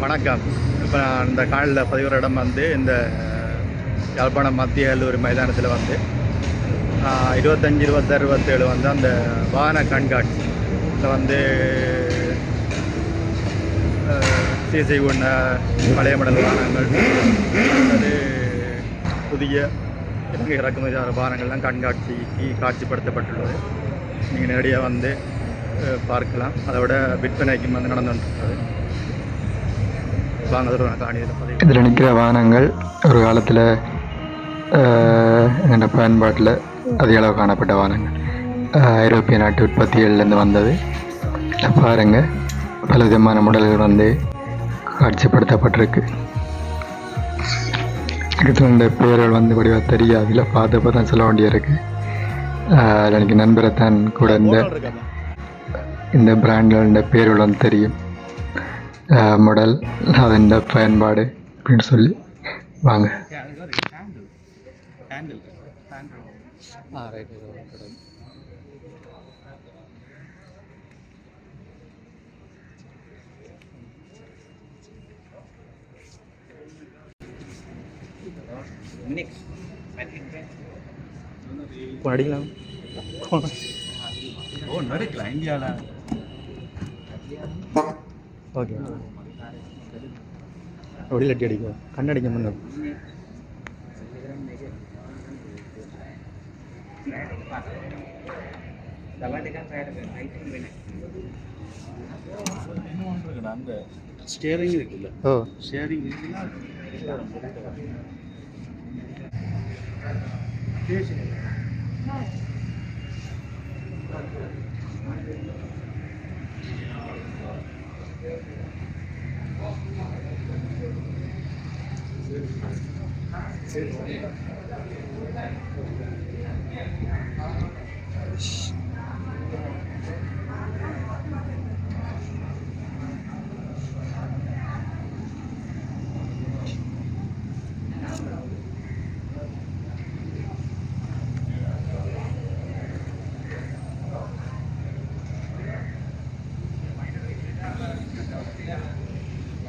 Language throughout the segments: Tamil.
வணக்கம். இப்போ நான் இந்த காலில் பதிவுற இடம் வந்து இந்த யாழ்ப்பாணம் மத்திய கல்லூரி மைதானத்தில் வந்து 25, 26, 27 வந்து அந்த வாகன கண்காட்சி வந்து சிசி உண்ண பழைய மடல் வாகனங்கள் அது புதிய இறக்குமதியான வாகனங்கள்லாம் கண்காட்சிக்கு காட்சிப்படுத்தப்பட்டுள்ளது. நீங்கள் நேரடியாக வந்து பார்க்கலாம். அதோட விற்பனைக்கும் வந்து நடந்துகிட்டு இதில் நிற்கிற வாகனங்கள் ஒரு காலத்தில் என்னோட பயன்பாட்டில் அதிக அளவு காணப்பட்ட வாகனங்கள் ஐரோப்பிய நாட்டு உற்பத்திகள்லேருந்து வந்தது. பாருங்கள், பல விதமான மாடல்கள் வந்து காட்சிப்படுத்தப்பட்டிருக்கு. இந்த பேர்கள் வந்து வடிவாக தெரியாது, அதில் பார்த்தப்போ தான் சொல்ல வேண்டியிருக்கு. எனக்கு நண்பரை தான் கூட இந்த பிராண்டில் பேர்கள் வந்து தெரியும், மாடல், அதன் பயன்பாடு அப்படின்னு சொல்லி வாங்க. அடிக்கலாம். ஓகே, ஒடியில் அடி அடிக்கும், கண்ணடிக்க முன்ன அந்த ஸ்டியரிங் இருக்குல்ல, ஸ்டியரிங்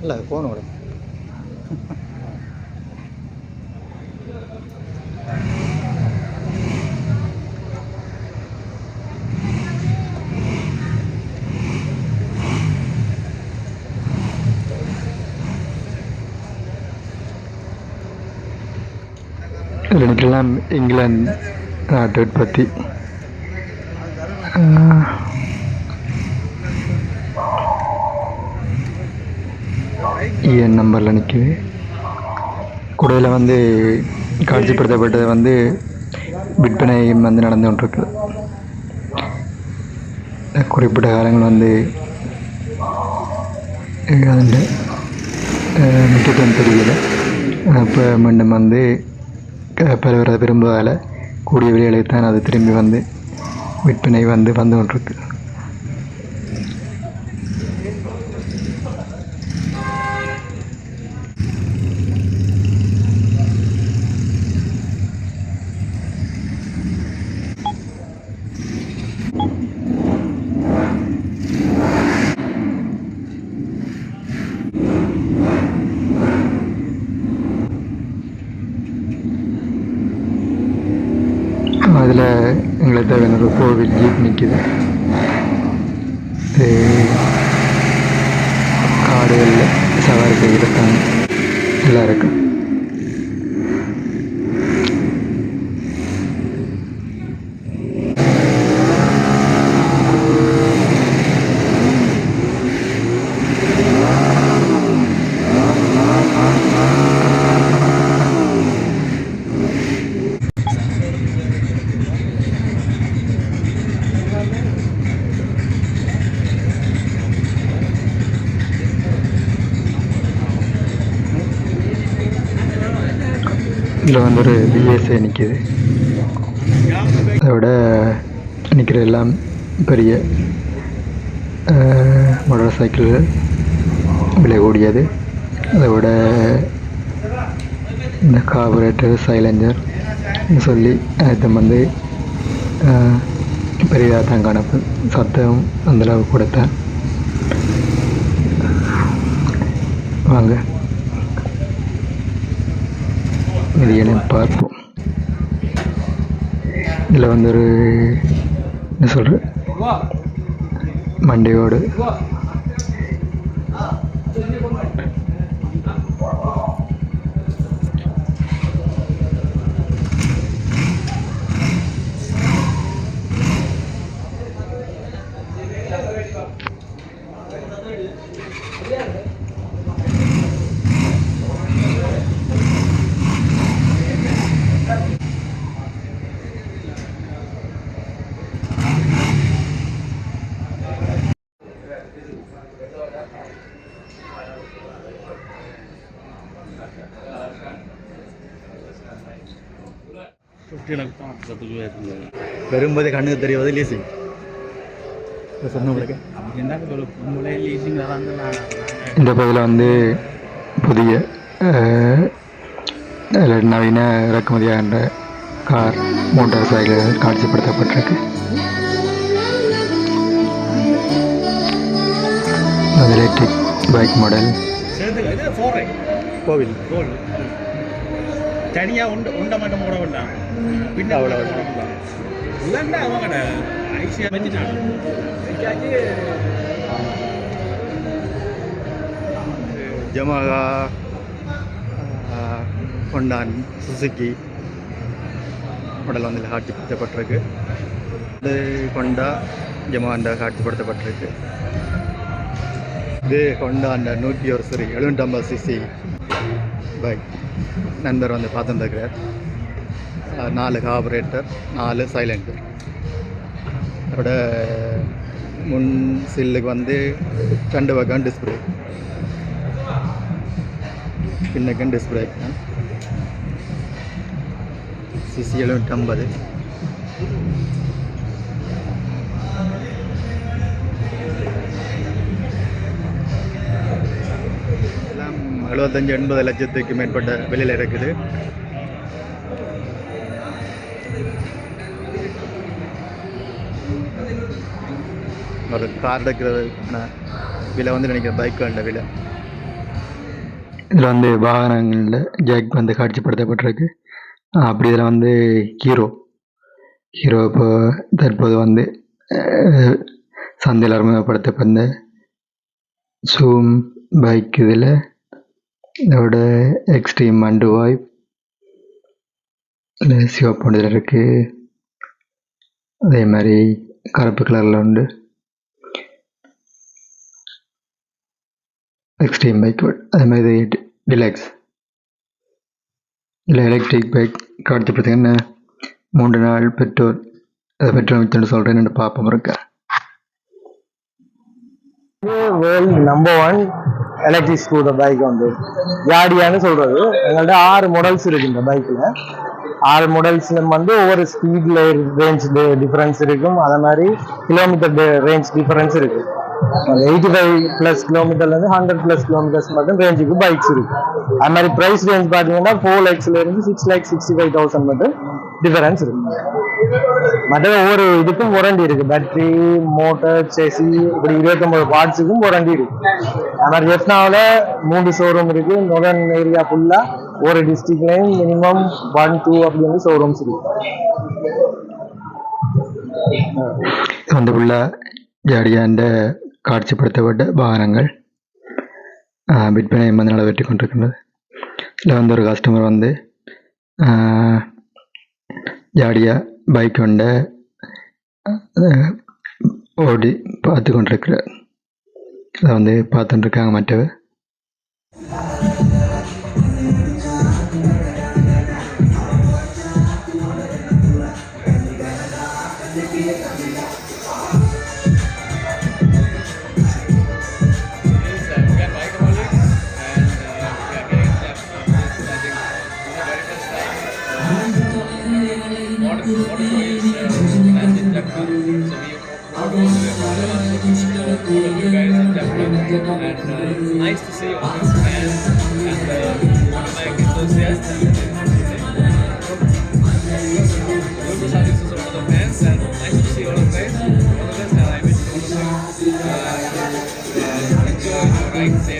இல்லை ஃபோனோட எனக்கெல்லாம் இங்கிலாந்து நாட்டு உற்பத்தி. என் நம்பரில் நிற்குது. கூடையில் வந்து காட்சிப்படுத்தப்பட்டது வந்து விற்பனை வந்து நடந்து கொண்டிருக்கு. குறிப்பிட்ட காலங்கள் வந்து அதில் முக்கியத்துவம் தெரியல. இப்போ மீண்டும் வந்து பலவர விரும்புவதால் கூடிய விலைகளுக்கு தான் அது திரும்பி வந்து விற்பனை வந்து கொண்டிருக்கு. அதில் எங்களுக்கு தேவையான ஒரு கோவில் ஜீப் நிற்கிது. காடுகளில் சவாரி செய்கிறதுக்கான எல்லாம் இருக்கும். இதில் வந்து ஒரு பிஎஸ்ஐ நிற்கிது. அதோட நிற்கிற எல்லாம் பெரிய மோட்டார் சைக்கிள்கள், விலை கூடியது. அதோட இந்த கார்பரேட்டர் சைலஞ்சர் சொல்லி அதை வந்து பெரிதாக தான் காணப்படும். சத்தம் அந்தளவு கொடுத்தேன். வாங்க இது என்ன பார்ப்போம். இதில் வந்து ஒரு என்ன சொல்கிற மண்டையோடு வரும்போதே கண்ணுக்கு தெரிவது லீசிங் சொன்னவங்களுக்கு. இந்த பகுதியில் வந்து புதிய நவீன இறக்குமதியாகின்ற கார் மோட்டார் சைக்கிள்கள் காட்சிப்படுத்தப்பட்டிருக்கு. எலக்ட்ரிக் பைக் மாடல் கோவில் தனியாக உண்ட மட்டும் போட வேண்டாம். பின்ன அவ்வளோ இல்லைண்டா அவங்க ஐசியாக வச்சுட்டாங்க. ஜமாகா, ஹொண்டான், சுசுக்கி மாடல் வந்து காட்சிப்படுத்தப்பட்டிருக்கு. இது ஹொண்டா ஜமாண்டா காட்சிப்படுத்தப்பட்டிருக்கு. இது ஹொண்டாண்ட 750cc பைக் நண்பர் வந்து பார்த்துருக்கிறார். 4 கார்பரேட்டர், 4 சைலண்டர். அதோட முன் சில்லுக்கு வந்து 2 வகை டிஸ்பிளே, பின்னக்கும் டிஸ்பிளே. சிசி 750. எல்லாம் 75-80 லட்சத்துக்கு மேற்பட்ட வெளியில் இருக்குது. ஒரு கார் எடுக்கிறதுக்கான விலை வந்து நினைக்கிறேன் பைக்குன்ற விலை. இதில் வந்து வாகனங்களில் ஜாக் வந்து காட்சிப்படுத்தப்பட்டிருக்கு. அப்படி இதில் வந்து ஹீரோ இப்போ தற்போது வந்து சந்தையில் அறிமுகப்படுத்தப்பட்ட ஜூம் பைக். இதில் இதோட எக்ஸ்ட்ரீம் அண்டு வாய்ப் சிவப்பு இதில் இருக்குது. அதே மாதிரி கருப்பு கலரில் உண்டு எக்ஸ்ட்ரீம் பைக். அதே மாதிரி டிலக்ஸ் இல்லை எலக்ட்ரிக் பைக் காட்சிப்படுத்திங்கன்னா 3 நாள் பெட்ரோல் மிச்சம்னு சொல்கிறேன்னு பார்ப்போம் இருக்கா. World number 1 electric scooter bike வந்து ஜாடியான்னு சொல்றது. எங்கள்கிட்ட 6 மாடல்ஸ் இருக்கு. இந்த பைக்கில் 6 மாடல்ஸ்ல வந்து ஒவ்வொரு ஸ்பீட்ல ரேஞ்ச் டிஃபரன்ஸ் இருக்கும். அதே மாதிரி கிலோமீட்டர் ரேஞ்ச் டிஃபரன்ஸ் இருக்கு. 85+ கிலோமீட்டர்லேருந்து 100+ கிலோமீட்டர்ஸ் மட்டும் ரேஞ்சுக்கு பைக்ஸ் இருக்கு. அது மாதிரி ப்ரைஸ் ரேஞ்ச் பார்த்தீங்கன்னா 4 lakhsல இருந்து 6,65,000 மட்டும் டிஃபரன்ஸ் இருக்கு. மற்ற ஒவ்வொரு இதுக்கும் வாரண்டி இருக்கு. பேட்டரி, மோட்டர், சேசி, இப்படி 29 பார்ட்ஸுக்கும் வாரண்டி இருக்கு. அது மாதிரி ஜெஃப்னாவில் 3 ஷோரூம் இருக்கு. நொதர்ன் ஏரியா ஃபுல்லா ஒரு டிஸ்ட்ரிக்ட்லையும் மினிமம் 1-2 அப்படி வந்து ஷோரூம்ஸ் இருக்கு. வந்து உள்ள ஜாடியாண்ட காட்சிப்படுத்தப்பட்ட வாகனங்கள் விற்பனை எம்பது நாள் வெற்றி கொண்டிருக்கின்றது. இதில் வந்து ஒரு கஸ்டமர் வந்து ஜாடியா பைக் கொண்ட ஓடி பார்த்து கொண்டிருக்கிறார். அதை வந்து பார்த்துட்டுருக்காங்க மற்றவர். So we and it's nice to see all these fans and motorbike enthusiasts. Good to service to all the fans and nice to see all of guys. All the best, and I wish all of you enjoy your ride safe.